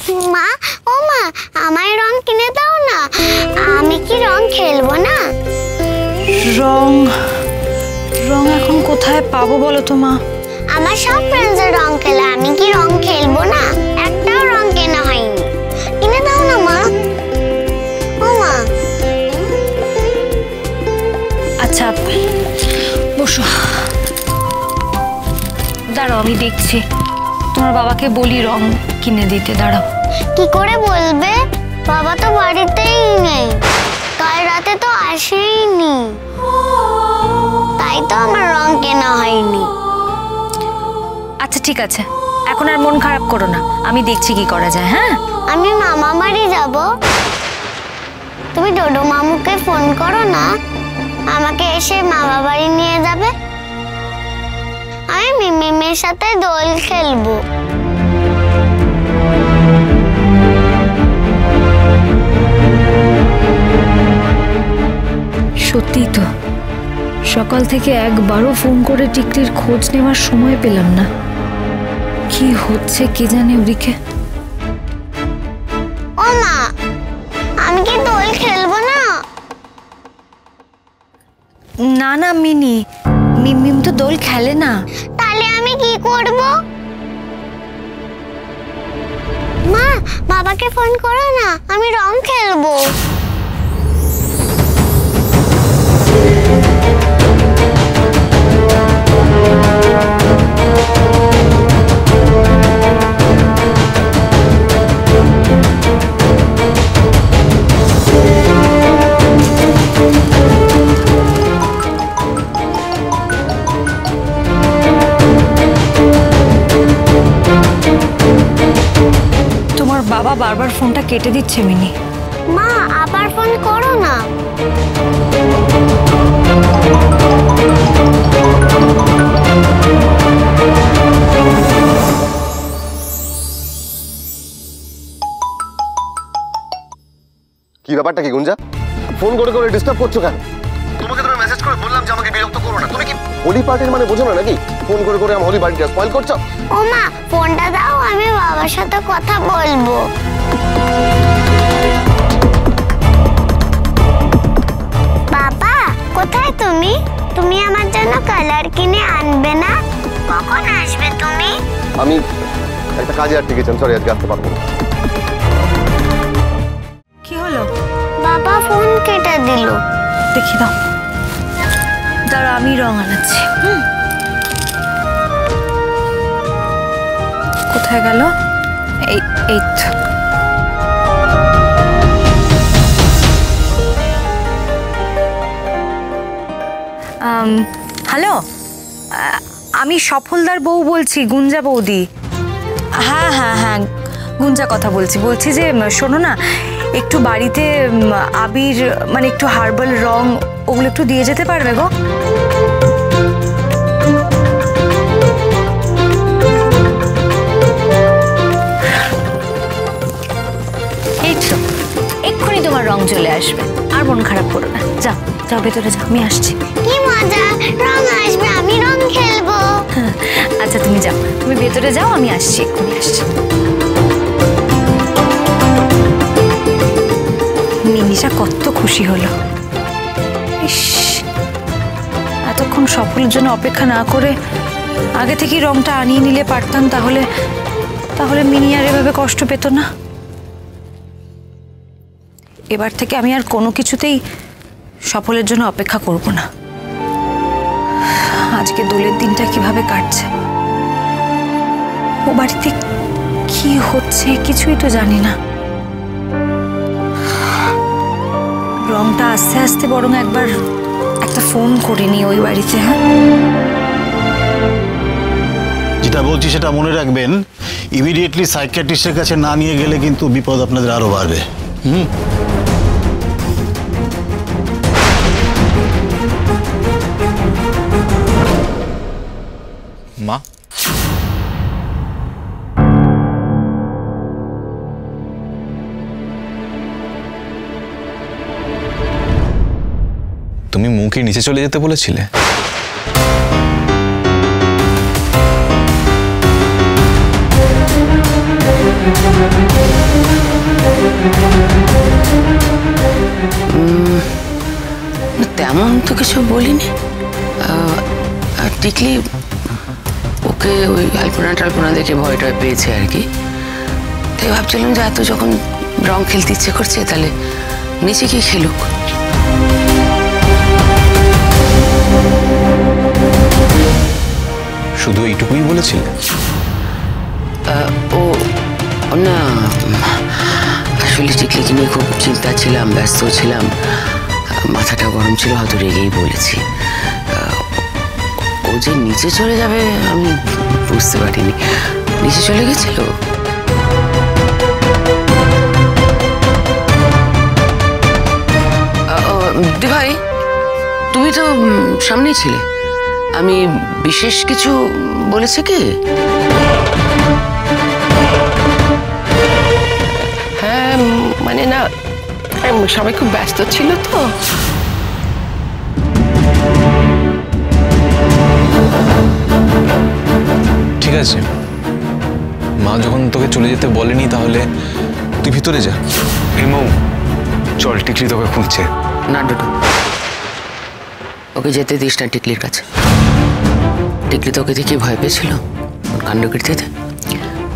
মা, ও মা, আমায় রং কিনে দাও না, আমি কি রং খেলবো না? রং রং এখন কোথায় পাবো বলো তো মা? আমার সব ফ্রেন্ডসের রং খেলে, আমি কি রং খেলবো না? একটাও রং কেনা হয়নি, কিনে দাও না মা। ও মা। আচ্ছা বসো, দাঁড়াও আমি দেখছি, তোমার বাবাকে বলি রং কিনে দিতে। দাঁড়াও। কি করে বলবে? বাবা তো বাড়িতেই নেই, কাল রাতে তো আসেইনি, তাই তো আমার রং কেনা হয়নি। আচ্ছা ঠিক আছে, এখন আর মন খারাপ করো না, আমি দেখছি কি করা যায়। হ্যাঁ, আমি মামা বাড়ি যাব, তুমি ডোডো মামুকে ফোন করো না, আমাকে এসে মামা বাড়ি নিয়ে যাবে। আমি মিমিমের সাথে দোল খেলবো। সত্যি তো, সকাল থেকে একবারও ফোন করে টিকটির খোঁজ নেওয়ার সময় পেলাম না। কি হচ্ছে কে জানে ওদিকে। ও মা, আমি কি দোল খেলবো না? না না মিনি, মিম তো দোল খেলে না। তাহলে আমি কি করব? মা, বাবাকে ফোন করো না, আমি রং খেলবো। বাবা বারবার ফোনটা কেটে দিচ্ছে মিনি। মা, আবার ফোন করো না। কি ব্যাপারটা কি গুঞ্জা? ফোন করে করে ডিস্টার্ব করছো কেন? তোমাকে তো মেসেজ করে বললাম যে আমাকে বিরক্ত করো না। তুমি কি হোলি পার্টির মানে বোঝো না নাকি? ফোন করে করে আমার হোলি পার্টিটা স্পয়েল করছো। ও মা, ফোনটা দাও, আমি বাবার সাথে কথা বলবো। বাবা, কোথায় তুমি? তুমি আমার জন্য কালার কিনে আনবে না? কখন আসবে তুমি? আমি একটা কাজে আটকে গেছি, সরি আজকে আসতে পারবো না। কি হলো? বাবা ফোন কেটে দিল। দেখি দাও, দাঁড়া আমি রং আনাচ্ছি। কোথায় গেল? এই তো। হ্যালো, আমি সফলদার বউ বলছি, গুঞ্জা বৌদি। হ্যাঁ হ্যাঁ হ্যাঁ, গুঞ্জা কথা বলছি যে শোনো না, একটু বাড়িতে আবির মানে একটু হার্বাল রং ওগুলো একটু দিয়ে যেতে পারবে গো? এই তো, এক্ষুনি তোমার রং চলে আসবে, আর মন খারাপ করো না। যাও যাও ভেতরে যাও, আমি আসছি। কি মজা, রং আসবে, আমি রং খেলবো। আচ্ছা তুমি যাও, তুমি ভেতরে যাও, আমি আসছি, এক্ষুনি আসছি। মিনিশা কত খুশি হলো। ইস, এতক্ষণ সফলের জন্য অপেক্ষা না করে আগে থেকেই রংটা আনিয়ে নিলে পারতাম, তাহলে মিনি আর এভাবে কষ্ট পেত না। এবার থেকে আমি আর কোনো কিছুতেই সফলের জন্য অপেক্ষা করব না। আজকে দোলের দিনটা কিভাবে কাটছে, ও বাড়িতে কি হচ্ছে কিছুই তো জানি না। রংটা আস্তে আস্তে বরং একবার একটা ফোন করে নি ওই বাড়িতে। হ্যাঁ, যেটা বলছি সেটা মনে রাখবেন, ইমিডিয়েটলি সাইকিয়াট্রিস্টের কাছে না নিয়ে গেলে কিন্তু বিপদ আপনাদের আরো বাড়বে। মা, তুমি মুখে নিচে চলে যেতে বলেছিলে। তেমন তো কিছু বলিনি। টিকলি ওকে ওই আলপনা টালপনা দেখে ভয় টয় পেয়েছে আর কি। তাই ভাবছিলাম যে এত যখন রং খেলতে ইচ্ছে করছে তাহলে নিচে গিয়ে খেলুক। শুধু এইটুকুই বলেছিল? ও না, আসলে টিকলিকে নিয়ে খুব চিন্তা ছিলাম, ব্যস্ত ছিলাম, মাথাটা গরম ছিল, হয়তো রেগেই বলেছি। ও যে নিচে চলে যাবে আমি বুঝতে পারিনি। নিচে চলে গেছিল। দিভাই, তুমি তো সামনেই ছিলে, আমি বিশেষ কিছু বলেছে কি? হ্যাঁ মানে না, সবাই খুব ব্যস্ত ছিল তো। ঠিক আছে, মা যখন তোকে চলে যেতে বলেনি তাহলে তুই ভিতরে যা। হেমৌ, চল, টিকলি তোকে খুঁজছে। না ডুডু, ওকে যেতে দিস না টিকলির কাছে। টিকলি তোকে দেখে ভয় পেয়েছিল ওর কাণ্ডকীর্তিতে।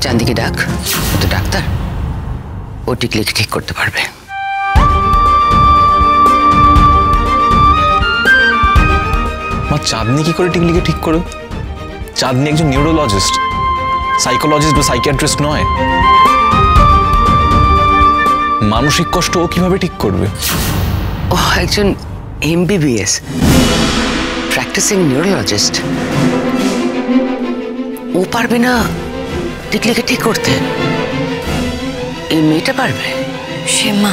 চাঁদিকে ডাক, ও তো ডাক্তার, ও টিকলিকে ঠিক করতে পারবে। মা, চাঁদনি কি করে টিকলিকে ঠিক করবে? চাঁদনি একজন নিউরোলজিস্ট, সাইকোলজিস্ট বা সাইকিয়াট্রিস্ট নয়। মানসিক কষ্ট ও কিভাবে ঠিক করবে? ও একজন MBBS প্র্যাকটিসিং নিউরোলজিস্ট। ও পারবে না টিকলিকে ঠিক করতে? এই মেয়েটা পারবে। শ্যামা,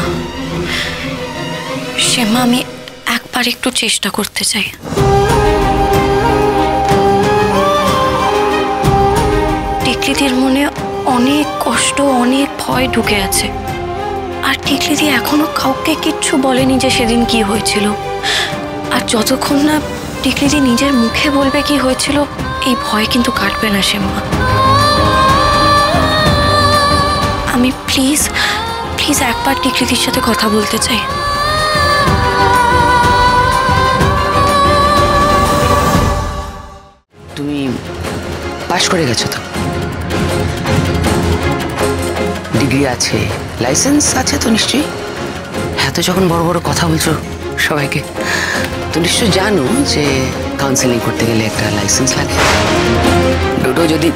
আমি একবার একটু চেষ্টা করতে চাই। টিকলিদির মনে অনেক কষ্ট, অনেক ভয় ঢুকে আছে। আর টিকলিদি এখনো কাউকে কিচ্ছু বলেনি যে সেদিন কি হয়েছিল। আর যতক্ষণ না টিকলিদি নিজের মুখে বলবে কি হয়েছিল, এই ভয় কিন্তু কাটবে না শ্যামা। আমি প্লিজ একবার টিকলিদির সাথে কথা বলতে চাই। তুমি পাশ করে গেছো তো? ডিগ্রি আছে, লাইসেন্স আছে তো নিশ্চয়ই? হ্যাঁ, তো যখন বড় বড় কথা বলছো সবাইকে, তো নিশ্চয়ই জানো যে কাউন্সেলিং করতে গেলে একটা লাইসেন্স লাগে। ডোডো, যদি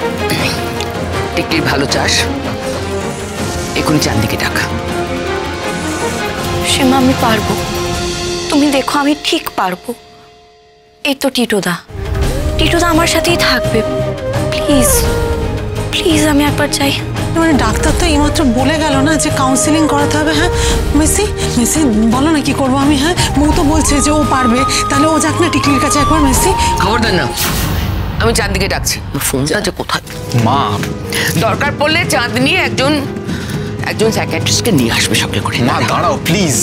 টিকলির ভালো চাস এখনই চাঁদনিকে ডাকা। শ্যামা, আমি পারবো, তুমি দেখো আমি ঠিক পারবো। এই তো টিটোদা আমার সাথেই থাকবে। প্লিজ আমি একবার চাই। মানে ডাক্তার তো এইমাত্র বলে গেল না যে কাউন্সিলিং করাতে হবে। হ্যাঁ মেসি বলো না কি করবো আমি। হ্যাঁ, বউ তো বলছে যে ও পারবে, তাহলে ও যাক না টিকলির কাছে একবার। মেসি, খবর দেন না, আমি চাঁদনিকে ডাকছি। ফোনটা যে কোথায়? মা, দরকার পড়লে চাঁদনি একজন সাইকিয়াট্রিস্টকে নিয়ে আসবে সঙ্গে করে। মা দাঁড়াও প্লিজ।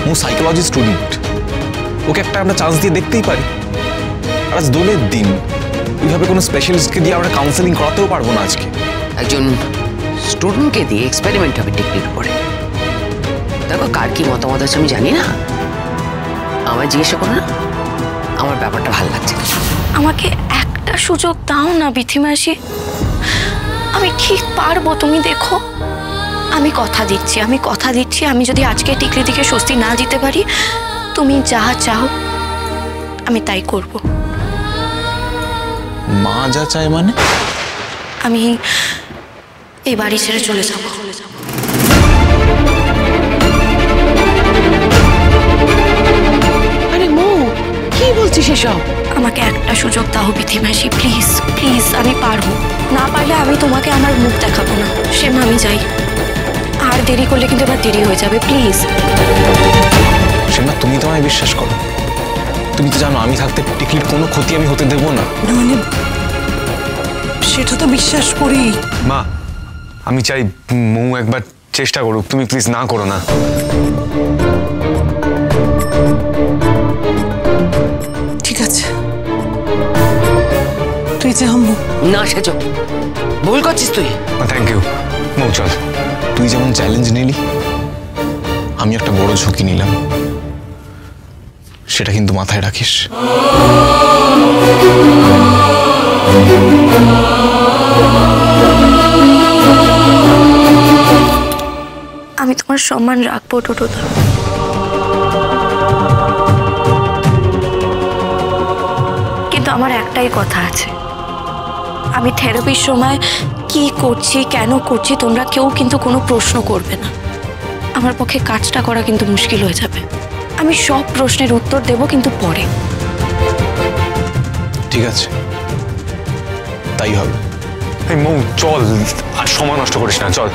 ও সাইকোলজি স্টুডেন্ট, ওকে একটা আমরা চান্স দিয়ে দেখতেই পারি। আর আজ দোলের দিন, এইভাবে কোনো স্পেশালিস্টকে দিয়ে আমরা কাউন্সেলিং করাতেও পারবো না আজকে। একজন স্টুডেন্টকে দিয়ে এক্সপেরিমেন্ট হবে টিকলির উপরে। দেখো কার কি মতামত আছে আমি জানি না, আমায় জিজ্ঞাসা করো না, আমার ব্যাপারটা ভালো লাগছে। আমাকে একটা সুযোগ দাও না বিথিমাসি, আমি ঠিক পারবো। তুমি দেখো, আমি কথা দিচ্ছি আমি যদি আজকে টিকলিদিকে স্বস্তি না দিতে পারি, তুমি যা চাও আমি তাই করব। মা যা চায় মানে? আমি এই বাড়ি ছেড়ে চলে যাব। আরে মৌ, কি বলছিস এসব? আমাকে একটা সুযোগ দাও বিথিমাসি, প্লিজ আমি পারবো। না পারলে আমি তোমাকে আমার মুখ দেখাবো না। শ্যামা, আমি যাই। আর দেরি করলে কিন্তু এবার দেরি হয়ে যাবে, প্লিজ। শ্যামা, তুমি তো আমায় বিশ্বাস করো। তুমি তো জানো আমি থাকতে টিকলির কোনো ক্ষতি আমি হতে দেবো না। মানে সেটা তো বিশ্বাস করি। মা, আমি চাই মৌ একবার চেষ্টা করুক, তুমি প্লিজ না করো না। ঠিক আছে, তুই যা। না সেজ, ভুল করছিস তুই। থ্যাংক ইউ মৌ, চল তুই তুই যেমন চ্যালেঞ্জ নিলি, আমি একটা বড় ঝুঁকি নিলাম, সেটা কিন্তু মাথায় রাখিস। আমি তোমার সম্মান রাখবো টোটোদা। কিন্তু আমার একটাই কথা আছে, আমি থেরাপির সময় কি করছি কেন করছি তোমরা কেউ কিন্তু কোনো প্রশ্ন করবে না। আমার পক্ষে কাজটা করা কিন্তু মুশকিল হয়ে যাবে। আমি সব প্রশ্নের উত্তর দেব, কিন্তু পরে। ঠিক আছে, তাই হবে। এই মৌ চল, আর সময় নষ্ট করিস না, চল।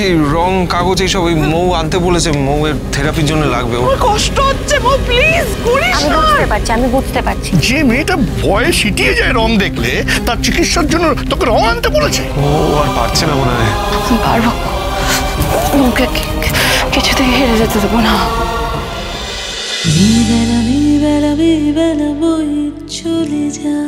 এই রং কাগজ এইসব ওই মৌ আনতে বলেছে, মৌয়ের থেরাপির জন্য লাগবে। ওর কষ্ট হচ্ছে মৌ, প্লিজ করিস আমি বুঝতে পারছি, আমি বুঝতে পারছি। যে মেয়েটা ভয়ে সিটিয়ে যায় রং দেখলে, তার চিকিৎসার জন্য তোকে রং আনতে বলেছে। ও আর পারছে না মনে হয়। পারবো, মুখে কিছুতে হেরে যেতে দেবো না। বেলা বই চলে যা।